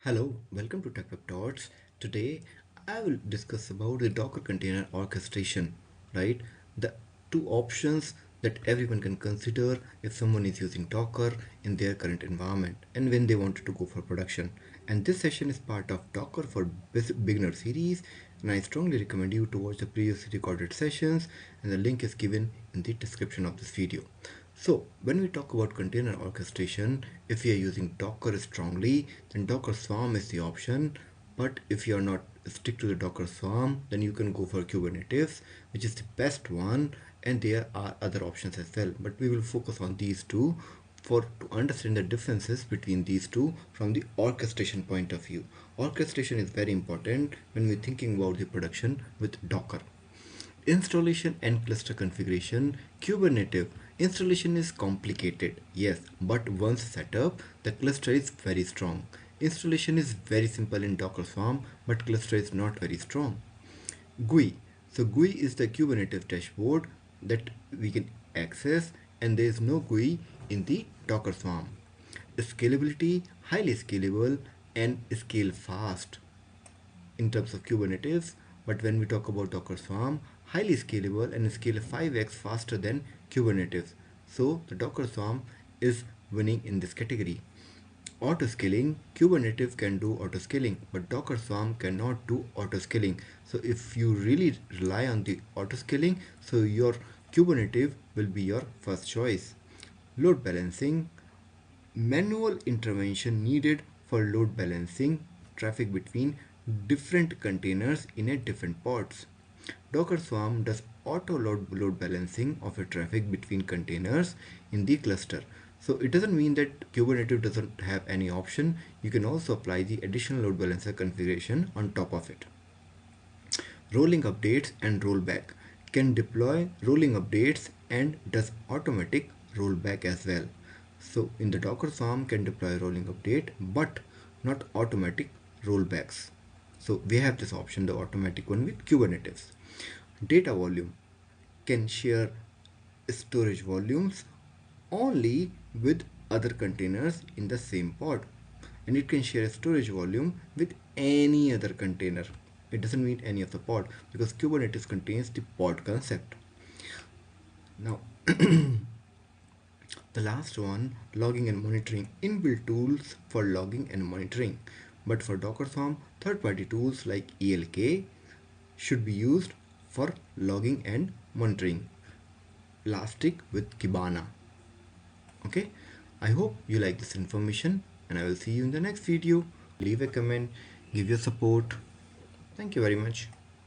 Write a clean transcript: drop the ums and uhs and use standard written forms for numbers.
Hello, welcome to TechWebDots. Today I will discuss about the Docker container orchestration, right? The two options that everyone can consider if someone is using Docker in their current environment and when they wanted to go for production. And this session is part of Docker for Beginner series, and I strongly recommend you to watch the previously recorded sessions, and the link is given in the description of this video. So when we talk about container orchestration, if we are using Docker strongly, then Docker Swarm is the option. But if you are not stick to the Docker Swarm, then you can go for Kubernetes, which is the best one. And there are other options as well. But we will focus on these two for to understand the differences between these two from the orchestration point of view. Orchestration is very important when we're thinking about the production with Docker. Installation and cluster configuration. Kubernetes installation is complicated, yes, but once set up, the cluster is very strong. Installation is very simple in Docker Swarm, but cluster is not very strong. GUI. So GUI is the Kubernetes dashboard that we can access, and there is no GUI in the Docker Swarm. Scalability, highly scalable and scale fast in terms of Kubernetes, but when we talk about Docker Swarm, highly scalable and scale 5x faster than Kubernetes. So the Docker Swarm is winning in this category. Auto scaling, Kubernetes can do auto scaling, but Docker Swarm cannot do auto scaling. So if you really rely on the auto scaling, so your Kubernetes will be your first choice. Load balancing, manual intervention needed for load balancing traffic between different containers in a different pods. Docker Swarm does auto load balancing of a traffic between containers in the cluster. So it doesn't mean that Kubernetes doesn't have any option. You can also apply the additional load balancer configuration on top of it. Rolling updates and rollback, can deploy rolling updates and does automatic rollback as well. So in the Docker Swarm can deploy rolling update but not automatic rollbacks. So we have this option, the automatic one with Kubernetes. Data volume, can share storage volumes only with other containers in the same pod, and it can share a storage volume with any other container. It doesn't mean any of the pod because Kubernetes contains the pod concept. Now the last one, logging and monitoring, inbuilt tools for logging and monitoring, but for Docker Swarm, third-party tools like ELK should be used for logging and monitoring. Elastic with Kibana. Okay, I hope you like this information, and I will see you in the next video. Leave a comment, give your support. Thank you very much.